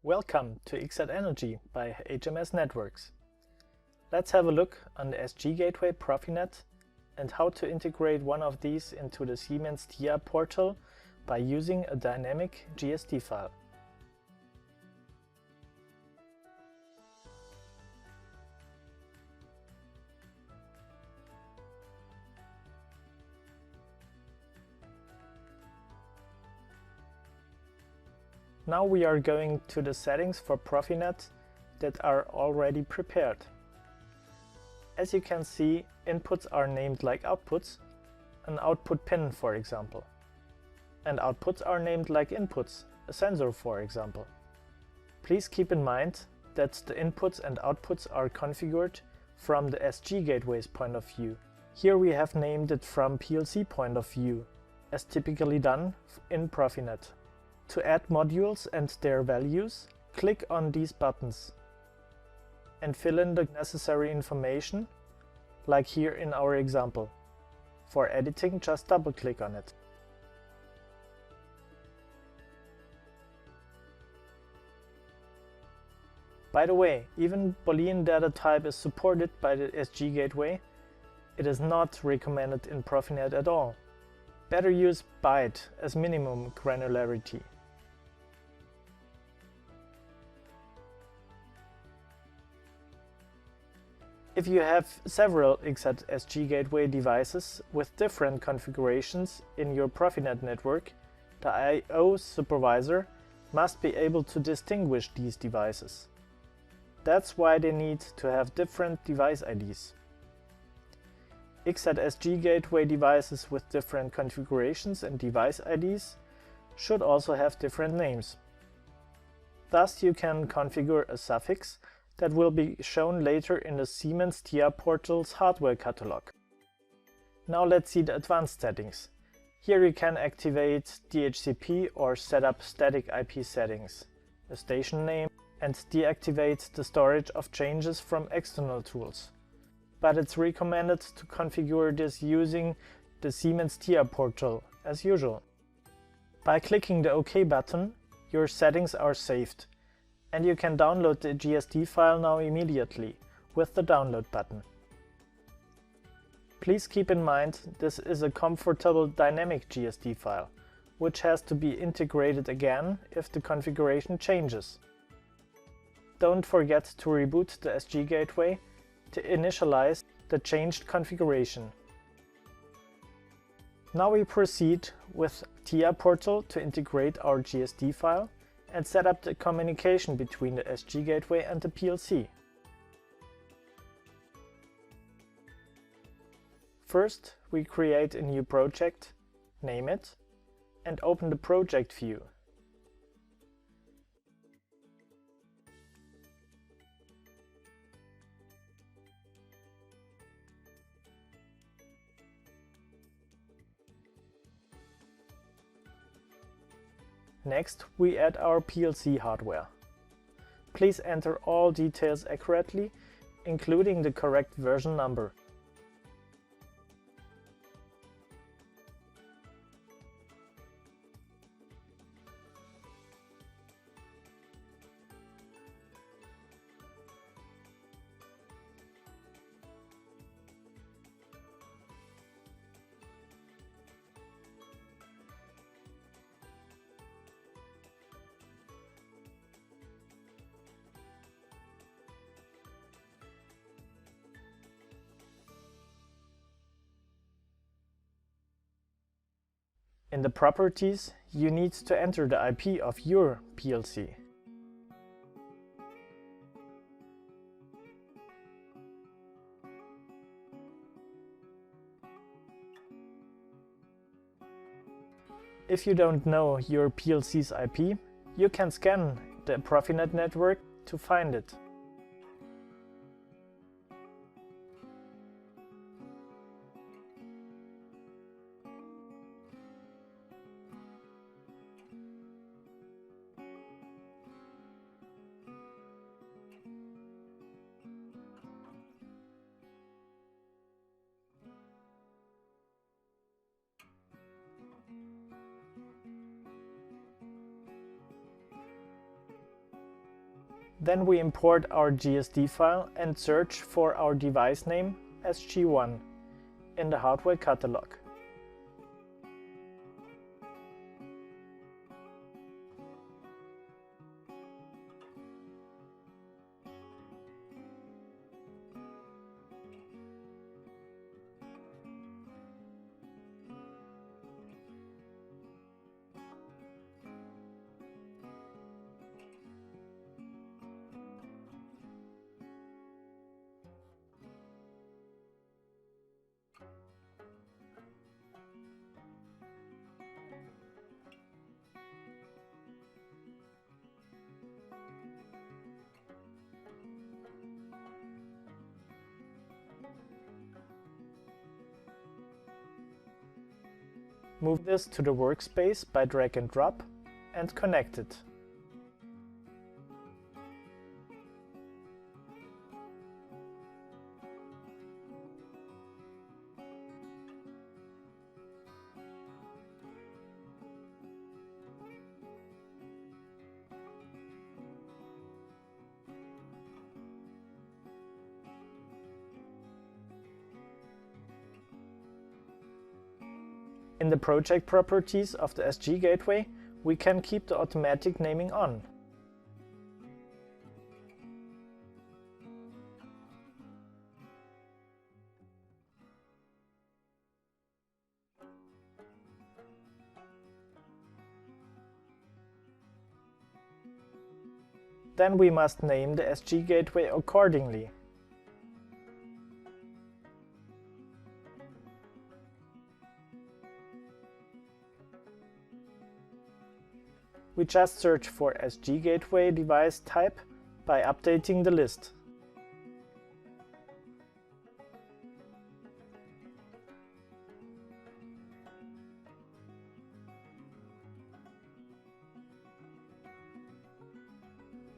Welcome to XZ Energy by HMS Networks. Let's have a look on the SG Gateway PROFINET and how to integrate one of these into the Siemens TIA Portal by using a dynamic GSD file. Now we are going to the settings for PROFINET that are already prepared. As you can see, inputs are named like outputs, an output pin for example. And outputs are named like inputs, a sensor for example. Please keep in mind that the inputs and outputs are configured from the SG Gateway's point of view. Here we have named it from PLC point of view, as typically done in PROFINET. To add modules and their values, click on these buttons and fill in the necessary information, like here in our example. For editing, just double-click on it. By the way, even Boolean data type is supported by the SG Gateway. It is not recommended in PROFINET at all. Better use byte as minimum granularity. If you have several XZ SG Gateway devices with different configurations in your PROFINET network, the I/O supervisor must be able to distinguish these devices. That's why they need to have different device IDs. XZ SG Gateway devices with different configurations and device IDs should also have different names. Thus you can configure a suffix that will be shown later in the Siemens TIA Portal's hardware catalog. Now let's see the advanced settings. Here you can activate DHCP or set up static IP settings, a station name, and deactivate the storage of changes from external tools. But it's recommended to configure this using the Siemens TIA Portal as usual. By clicking the OK button, your settings are saved. And you can download the GSD file now immediately with the download button. Please keep in mind this is a comfortable dynamic GSD file, which has to be integrated again if the configuration changes. Don't forget to reboot the SG Gateway to initialize the changed configuration. Now we proceed with TIA Portal to integrate our GSD file and set up the communication between the SG Gateway and the PLC. First, we create a new project, name it, and open the project view. Next, we add our PLC hardware. Please enter all details accurately, including the correct version number. In the properties, you need to enter the IP of your PLC. If you don't know your PLC's IP, you can scan the PROFINET network to find it. Then we import our GSD file and search for our device name SG1 in the hardware catalog. Move this to the workspace by drag and drop and connect it. In the project properties of the SG gateway, we can keep the automatic naming on. Then we must name the SG gateway accordingly. We just search for SG gateway device type by updating the list.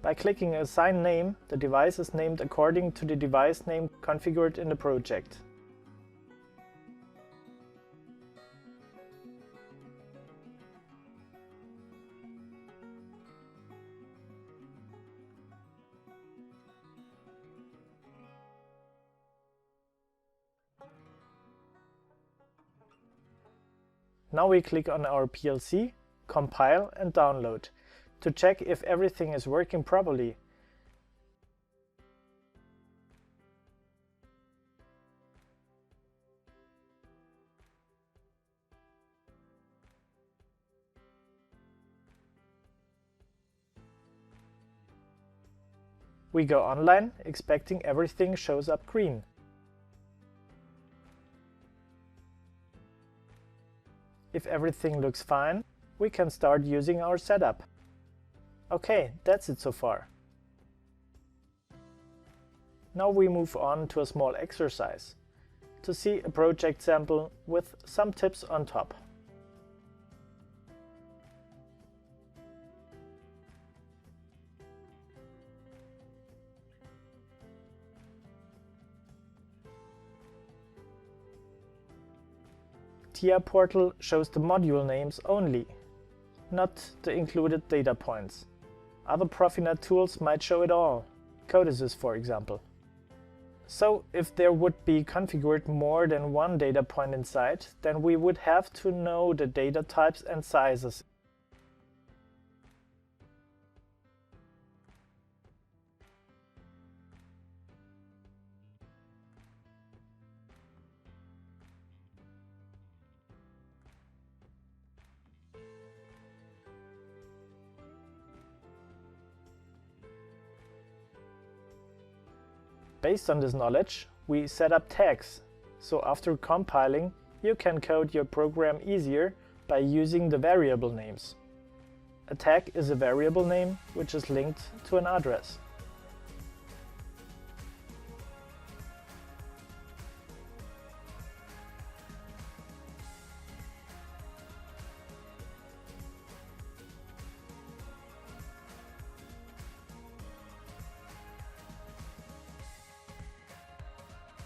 By clicking Assign Name, the device is named according to the device name configured in the project. Now we click on our PLC, compile and download to check if everything is working properly. We go online, expecting everything shows up green. If everything looks fine, we can start using our setup. Okay, that's it so far. Now we move on to a small exercise to see a project sample with some tips on top. TIA Portal shows the module names only, not the included data points. Other PROFINET tools might show it all, codices for example. So if there would be configured more than one data point inside, then we would have to know the data types and sizes. Based on this knowledge, we set up tags, so after compiling, you can code your program easier by using the variable names. A tag is a variable name which is linked to an address.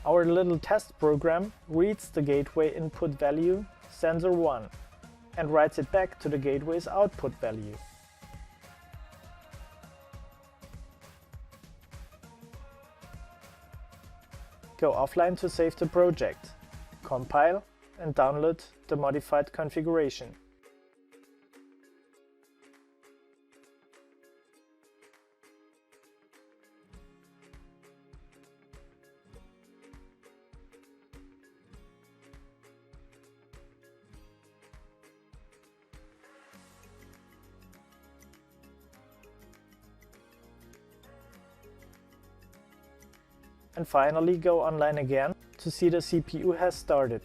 Our little test program reads the gateway input value sensor 1 and writes it back to the gateway's output value. Go offline to save the project, compile and download the modified configuration. And finally go online again to see the CPU has started.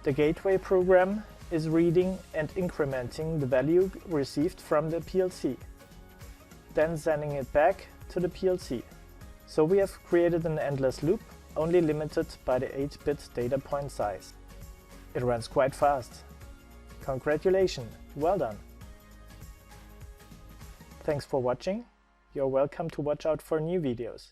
The gateway program is reading and incrementing the value received from the PLC, then sending it back to the PLC. So we have created an endless loop, only limited by the 8-bit data point size. It runs quite fast. Congratulations, well done! Thanks for watching. You're welcome to watch out for new videos.